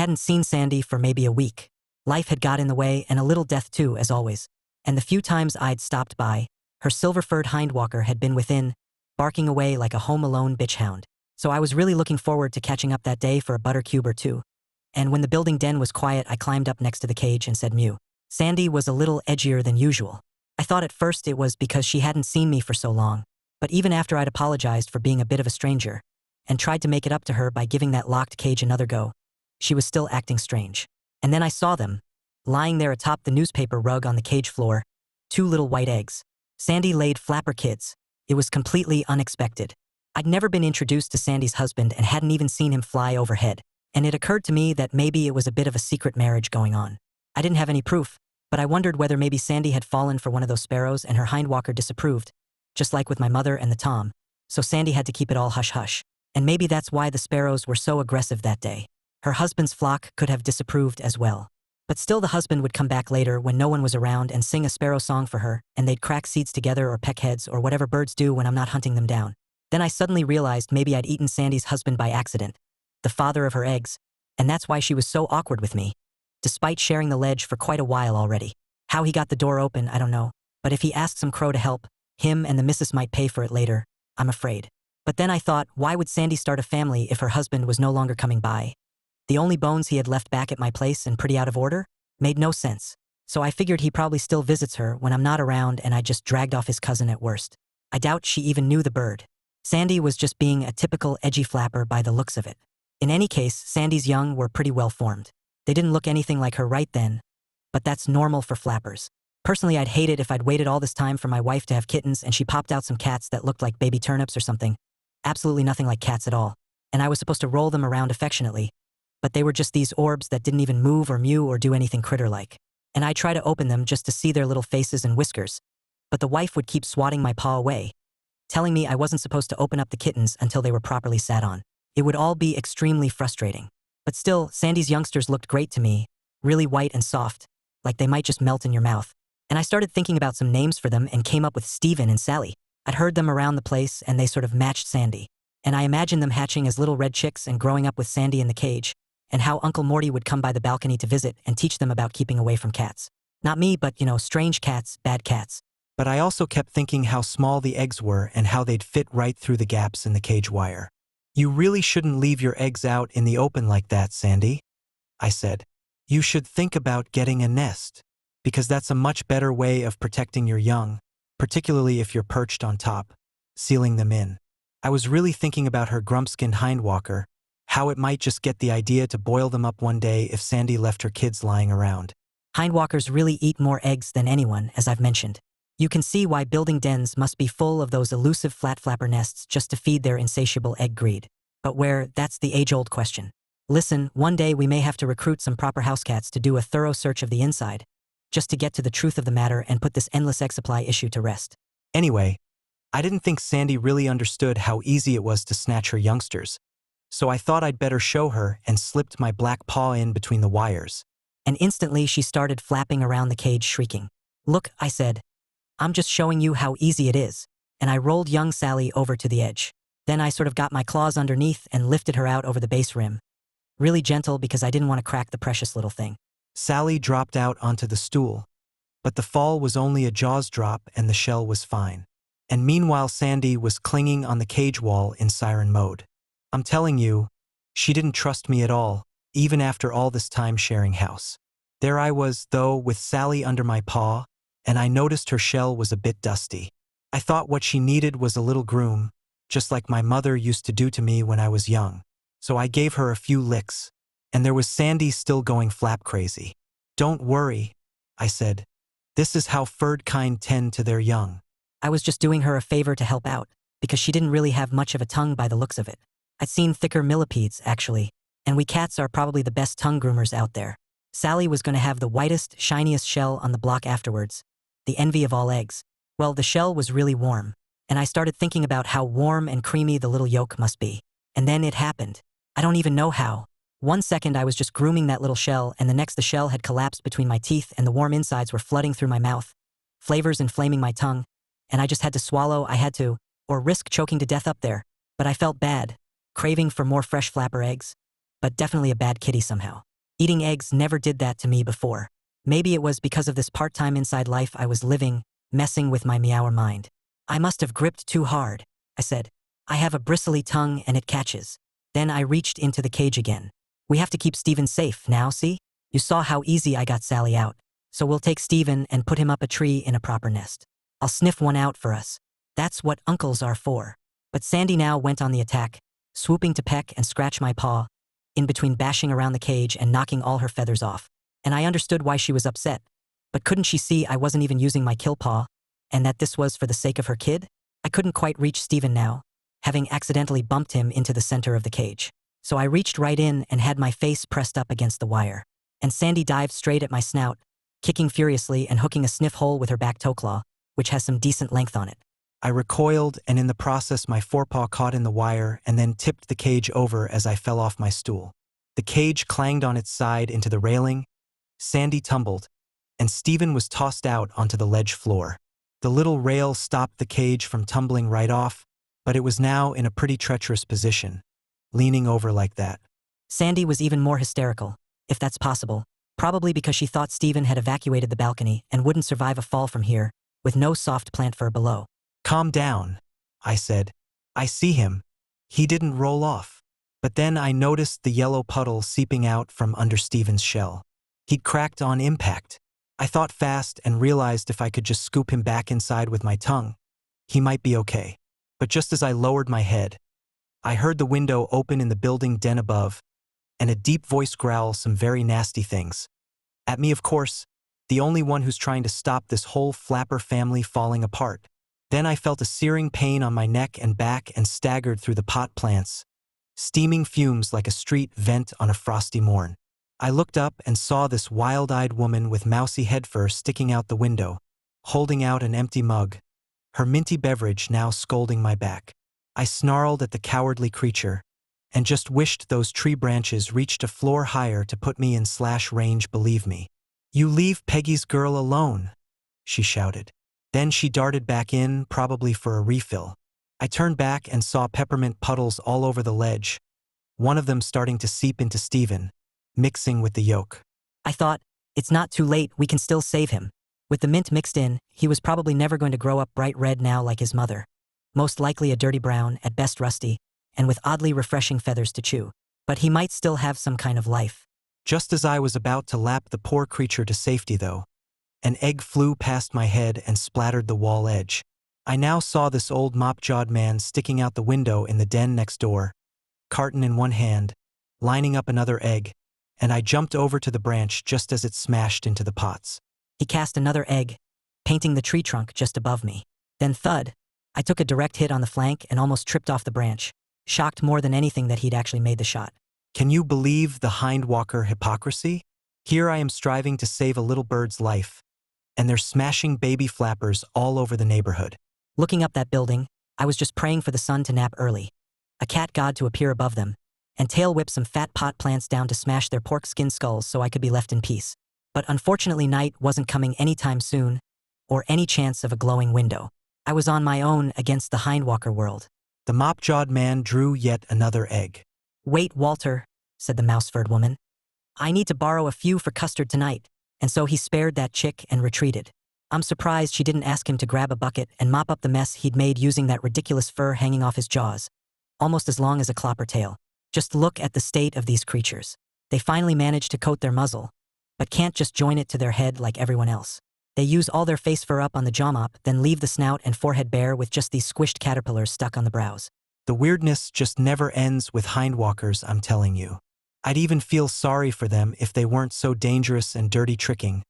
hadn't seen Sandy for maybe a week. Life had got in the way, and a little death too, as always. And the few times I'd stopped by, her silver-furred hindwalker had been within, barking away like a home-alone bitch hound. So I was really looking forward to catching up that day for a butter cube or two. And when the building den was quiet, I climbed up next to the cage and said mew. Sandy was a little edgier than usual. I thought at first it was because she hadn't seen me for so long, but even after I'd apologized for being a bit of a stranger and tried to make it up to her by giving that locked cage another go, she was still acting strange. And then I saw them, lying there atop the newspaper rug on the cage floor, 2 little white eggs. Sandy laid flapper kids. It was completely unexpected. I'd never been introduced to Sandy's husband and hadn't even seen him fly overhead, and it occurred to me that maybe it was a bit of a secret marriage going on. I didn't have any proof, but I wondered whether maybe Sandy had fallen for one of those sparrows and her hindwalker disapproved, just like with my mother and the Tom, so Sandy had to keep it all hush-hush. And maybe that's why the sparrows were so aggressive that day. Her husband's flock could have disapproved as well. But still, the husband would come back later when no one was around and sing a sparrow song for her, and they'd crack seeds together or peck heads or whatever birds do when I'm not hunting them down. Then I suddenly realized maybe I'd eaten Sandy's husband by accident, the father of her eggs, and that's why she was so awkward with me, despite sharing the ledge for quite a while already. How he got the door open, I don't know, but if he asked some crow to help, him and the missus might pay for it later, I'm afraid. But then I thought, why would Sandy start a family if her husband was no longer coming by? The only bones he had left back at my place and pretty out of order? Made no sense. So I figured he probably still visits her when I'm not around, and I just dragged off his cousin at worst. I doubt she even knew the bird. Sandy was just being a typical edgy flapper by the looks of it. In any case, Sandy's young were pretty well formed. They didn't look anything like her right then, but that's normal for flappers. Personally, I'd hate it if I'd waited all this time for my wife to have kittens and she popped out some cats that looked like baby turnips or something. Absolutely nothing like cats at all. And I was supposed to roll them around affectionately, but they were just these orbs that didn't even move or mew or do anything critter-like. And I try to open them just to see their little faces and whiskers, but the wife would keep swatting my paw away, telling me I wasn't supposed to open up the kittens until they were properly sat on. It would all be extremely frustrating. But still, Sandy's youngsters looked great to me, really white and soft, like they might just melt in your mouth. And I started thinking about some names for them and came up with Steven and Sally. I'd heard them around the place and they sort of matched Sandy. And I imagined them hatching as little red chicks and growing up with Sandy in the cage, and how Uncle Morty would come by the balcony to visit and teach them about keeping away from cats. Not me, but, strange cats, bad cats. But I also kept thinking how small the eggs were and how they'd fit right through the gaps in the cage wire. "You really shouldn't leave your eggs out in the open like that, Sandy," I said. "You should think about getting a nest, because that's a much better way of protecting your young, particularly if you're perched on top, sealing them in." I was really thinking about her grump-skinned hindwalker, how it might just get the idea to boil them up one day if Sandy left her kids lying around. Hindwalkers really eat more eggs than anyone, as I've mentioned. You can see why building dens must be full of those elusive flat flapper nests just to feed their insatiable egg greed. But that's the age-old question. Listen, one day we may have to recruit some proper house cats to do a thorough search of the inside, just to get to the truth of the matter and put this endless egg supply issue to rest. Anyway, I didn't think Sandy really understood how easy it was to snatch her youngsters, so I thought I'd better show her and slipped my black paw in between the wires. And instantly she started flapping around the cage shrieking. "Look," I said, "I'm just showing you how easy it is." And I rolled young Sally over to the edge. Then I sort of got my claws underneath and lifted her out over the base rim. Really gentle because I didn't want to crack the precious little thing. Sally dropped out onto the stool, but the fall was only a jaws drop and the shell was fine. And meanwhile Sandy was clinging on the cage wall in siren mode. I'm telling you, she didn't trust me at all, even after all this time sharing house. There I was, though, with Sally under my paw, and I noticed her shell was a bit dusty. I thought what she needed was a little groom, just like my mother used to do to me when I was young. So I gave her a few licks, and there was Sandy still going flap crazy. "Don't worry," I said. "This is how furred kind tend to their young." I was just doing her a favor to help out, because she didn't really have much of a tongue by the looks of it. I'd seen thicker millipedes, actually, and we cats are probably the best tongue groomers out there. Sally was going to have the whitest, shiniest shell on the block afterwards, the envy of all eggs. Well, the shell was really warm, and I started thinking about how warm and creamy the little yolk must be. And then it happened. I don't even know how. One second I was just grooming that little shell, and the next the shell had collapsed between my teeth and the warm insides were flooding through my mouth, flavors inflaming my tongue, and I just had to swallow, or risk choking to death up there. But I felt bad, craving for more fresh flapper eggs, but definitely a bad kitty somehow. Eating eggs never did that to me before. Maybe it was because of this part-time inside life I was living, messing with my meower mind. I must have gripped too hard, I said. I have a bristly tongue and it catches. Then I reached into the cage again. We have to keep Stephen safe now, see? You saw how easy I got Sally out. So we'll take Stephen and put him up a tree in a proper nest. I'll sniff one out for us. That's what uncles are for. But Sandy now went on the attack, swooping to peck and scratch my paw, in between bashing around the cage and knocking all her feathers off. And I understood why she was upset. But couldn't she see I wasn't even using my kill paw, and that this was for the sake of her kid? I couldn't quite reach Stephen now, having accidentally bumped him into the center of the cage. So I reached right in and had my face pressed up against the wire. And Sandy dived straight at my snout, kicking furiously and hooking a sniff hole with her back toe claw, which has some decent length on it. I recoiled, and in the process my forepaw caught in the wire and then tipped the cage over as I fell off my stool. The cage clanged on its side into the railing, Sandy tumbled, and Stephen was tossed out onto the ledge floor. The little rail stopped the cage from tumbling right off, but it was now in a pretty treacherous position, leaning over like that. Sandy was even more hysterical, if that's possible, probably because she thought Stephen had evacuated the balcony and wouldn't survive a fall from here, with no soft plant fur below. "Calm down," I said. "I see him. He didn't roll off." But then I noticed the yellow puddle seeping out from under Stephen's shell. He'd cracked on impact. I thought fast and realized if I could just scoop him back inside with my tongue, he might be okay. But just as I lowered my head, I heard the window open in the building den above, and a deep voice growl some very nasty things. At me, of course, the only one who's trying to stop this whole flapper family falling apart. Then I felt a searing pain on my neck and back and staggered through the pot plants, steaming fumes like a street vent on a frosty morn. I looked up and saw this wild-eyed woman with mousy head fur sticking out the window, holding out an empty mug, her minty beverage now scolding my back. I snarled at the cowardly creature, and just wished those tree branches reached a floor higher to put me in slash range, believe me. "You leave Peggy's girl alone," she shouted. Then she darted back in, probably for a refill. I turned back and saw peppermint puddles all over the ledge, one of them starting to seep into Stephen, mixing with the yolk. I thought, it's not too late, we can still save him. With the mint mixed in, he was probably never going to grow up bright red now like his mother. Most likely a dirty brown, at best rusty, and with oddly refreshing feathers to chew. But he might still have some kind of life. Just as I was about to lap the poor creature to safety, though, an egg flew past my head and splattered the wall edge. I now saw this old mop-jawed man sticking out the window in the den next door, carton in one hand, lining up another egg, and I jumped over to the branch just as it smashed into the pots. He cast another egg, painting the tree trunk just above me. Then thud, I took a direct hit on the flank and almost tripped off the branch, shocked more than anything that he'd actually made the shot. Can you believe the hindwalker hypocrisy? Here I am striving to save a little bird's life, and they're smashing baby flappers all over the neighborhood. Looking up that building, I was just praying for the sun to nap early, a cat god to appear above them, and tail whip some fat pot plants down to smash their pork skin skulls so I could be left in peace. But unfortunately night wasn't coming anytime soon, or any chance of a glowing window. I was on my own against the hindwalker world. The mop-jawed man drew yet another egg. "Wait, Walter," said the mouse-furred woman. "I need to borrow a few for custard tonight." And so he spared that chick and retreated. I'm surprised she didn't ask him to grab a bucket and mop up the mess he'd made using that ridiculous fur hanging off his jaws, almost as long as a clopper tail. Just look at the state of these creatures. They finally manage to coat their muzzle, but can't just join it to their head like everyone else. They use all their face fur up on the jaw mop, then leave the snout and forehead bare with just these squished caterpillars stuck on the brows. The weirdness just never ends with hindwalkers, I'm telling you. I'd even feel sorry for them if they weren't so dangerous and dirty tricking.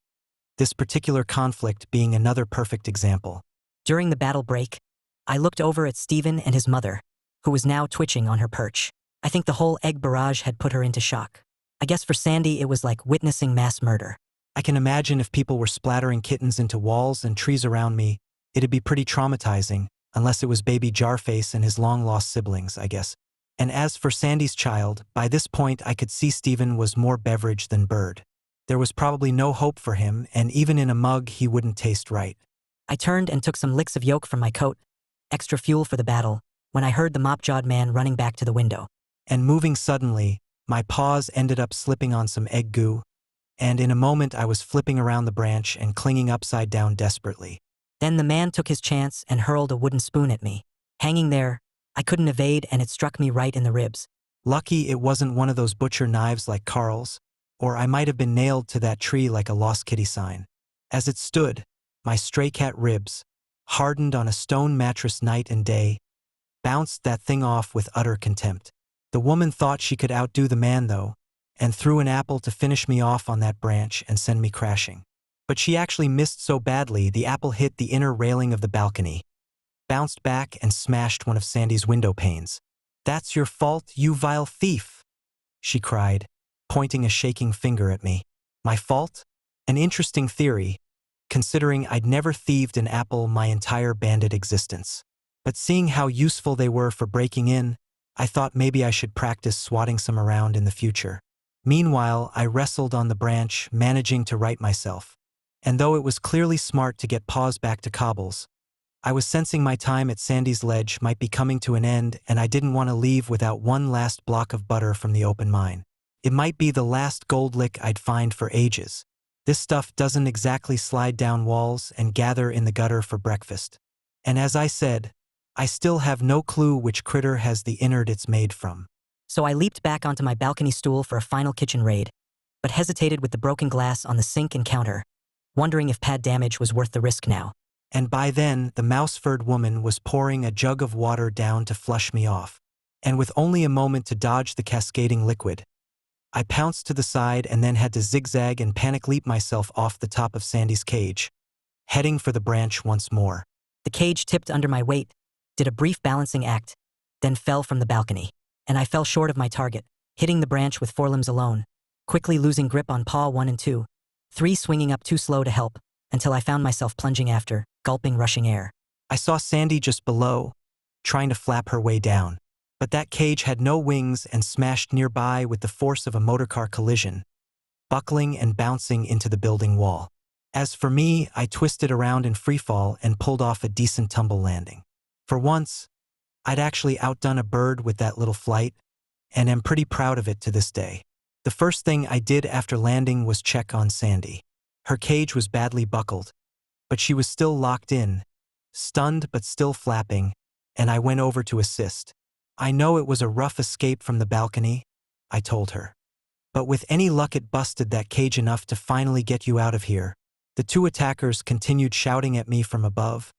This particular conflict being another perfect example. During the battle break, I looked over at Stephen and his mother, who was now twitching on her perch. I think the whole egg barrage had put her into shock. I guess for Sandy it was like witnessing mass murder. I can imagine if people were splattering kittens into walls and trees around me, it'd be pretty traumatizing, unless it was baby Jarface and his long-lost siblings, I guess. And as for Sandy's child, by this point I could see Stephen was more beverage than bird. There was probably no hope for him, and even in a mug he wouldn't taste right. I turned and took some licks of yolk from my coat, extra fuel for the battle, when I heard the mop-jawed man running back to the window. And moving suddenly, My paws ended up slipping on some egg goo, and in a moment I was flipping around the branch and clinging upside down desperately. Then the man took his chance and hurled a wooden spoon at me. Hanging there, I couldn't evade and it struck me right in the ribs. Lucky it wasn't one of those butcher knives like Carl's, or I might have been nailed to that tree like a lost kitty sign. As it stood, my stray cat ribs, hardened on a stone mattress night and day, bounced that thing off with utter contempt. The woman thought she could outdo the man though, and threw an apple to finish me off on that branch and send me crashing. But she actually missed so badly the apple hit the inner railing of the balcony, bounced back and smashed one of Sandy's window panes. "That's your fault, you vile thief!" she cried, pointing a shaking finger at me. My fault? An interesting theory, considering I'd never thieved an apple my entire bandit existence. But seeing how useful they were for breaking in, I thought maybe I should practice swatting some around in the future. Meanwhile, I wrestled on the branch, managing to right myself. And though it was clearly smart to get paws back to cobbles, I was sensing my time at Sandy's ledge might be coming to an end, and I didn't want to leave without one last block of butter from the open mine. It might be the last gold lick I'd find for ages. This stuff doesn't exactly slide down walls and gather in the gutter for breakfast. And as I said, I still have no clue which critter has the innard it's made from. So I leaped back onto my balcony stool for a final kitchen raid, but hesitated with the broken glass on the sink and counter, wondering if pad damage was worth the risk now. And by then, the mouse-furred woman was pouring a jug of water down to flush me off. And with only a moment to dodge the cascading liquid, I pounced to the side and then had to zigzag and panic leap myself off the top of Sandy's cage, heading for the branch once more. The cage tipped under my weight, did a brief balancing act, then fell from the balcony, and I fell short of my target, hitting the branch with forelimbs alone, quickly losing grip on paw 1 and 2, 3 swinging up too slow to help, until I found myself plunging after, gulping rushing air. I saw Sandy just below, trying to flap her way down. But that cage had no wings and smashed nearby with the force of a motorcar collision, buckling and bouncing into the building wall. As for me, I twisted around in freefall and pulled off a decent tumble landing. For once, I'd actually outdone a bird with that little flight, and am pretty proud of it to this day. The first thing I did after landing was check on Sandy. Her cage was badly buckled, but she was still locked in, stunned but still flapping, and I went over to assist. "I know it was a rough escape from the balcony," I told her. "But with any luck it busted that cage enough to finally get you out of here." The 2 attackers continued shouting at me from above,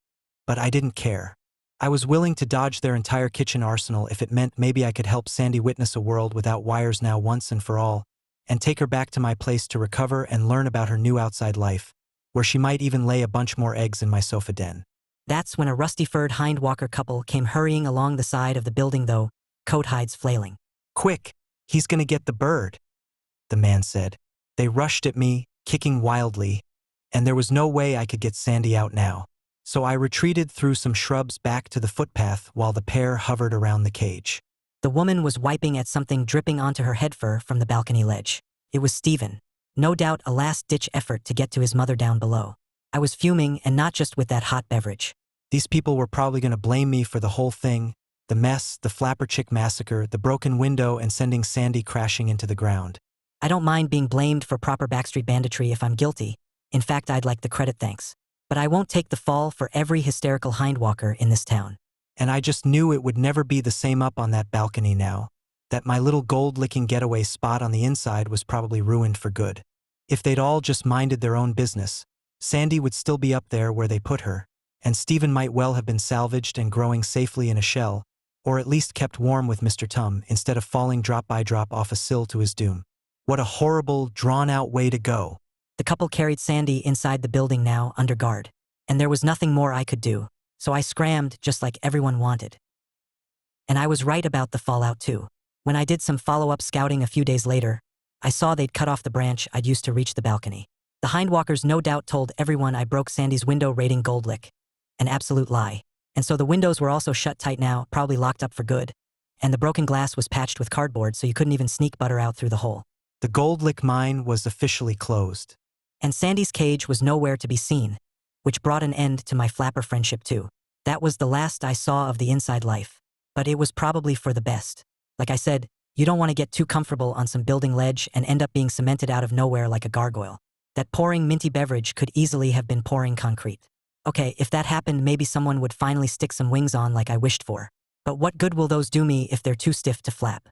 but I didn't care. I was willing to dodge their entire kitchen arsenal if it meant maybe I could help Sandy witness a world without wires now once and for all, and take her back to my place to recover and learn about her new outside life, where she might even lay a bunch more eggs in my sofa den. That's when a rusty-furred hindwalker couple came hurrying along the side of the building though, coat hides flailing. "Quick, he's gonna get the bird," the man said. They rushed at me, kicking wildly, and there was no way I could get Sandy out now. So I retreated through some shrubs back to the footpath while the pair hovered around the cage. The woman was wiping at something dripping onto her head fur from the balcony ledge. It was Stephen. No doubt a last-ditch effort to get to his mother down below. I was fuming, and not just with that hot beverage. These people were probably going to blame me for the whole thing, the mess, the flapper chick massacre, the broken window, and sending Sandy crashing into the ground. I don't mind being blamed for proper backstreet banditry if I'm guilty. In fact, I'd like the credit, thanks. But I won't take the fall for every hysterical hindwalker in this town. And I just knew it would never be the same up on that balcony now, that my little gold-licking getaway spot on the inside was probably ruined for good. If they'd all just minded their own business, Sandy would still be up there where they put her, and Stephen might well have been salvaged and growing safely in a shell, or at least kept warm with Mr. Tum instead of falling drop by drop off a sill to his doom. What a horrible, drawn-out way to go. The couple carried Sandy inside the building now, under guard, and there was nothing more I could do, so I scrammed just like everyone wanted. And I was right about the fallout too. When I did some follow-up scouting a few days later, I saw they'd cut off the branch I'd used to reach the balcony. The hindwalkers no doubt told everyone I broke Sandy's window raiding gold lick. An absolute lie. And so the windows were also shut tight now, probably locked up for good, and the broken glass was patched with cardboard so you couldn't even sneak butter out through the hole. The gold lick mine was officially closed. And Sandy's cage was nowhere to be seen, which brought an end to my flapper friendship too. That was the last I saw of the inside life. But it was probably for the best. Like I said, You don't want to get too comfortable on some building ledge and end up being cemented out of nowhere like a gargoyle. That pouring minty beverage could easily have been pouring concrete. Okay, if that happened, maybe someone would finally stick some wings on like I wished for. But what good will those do me if they're too stiff to flap?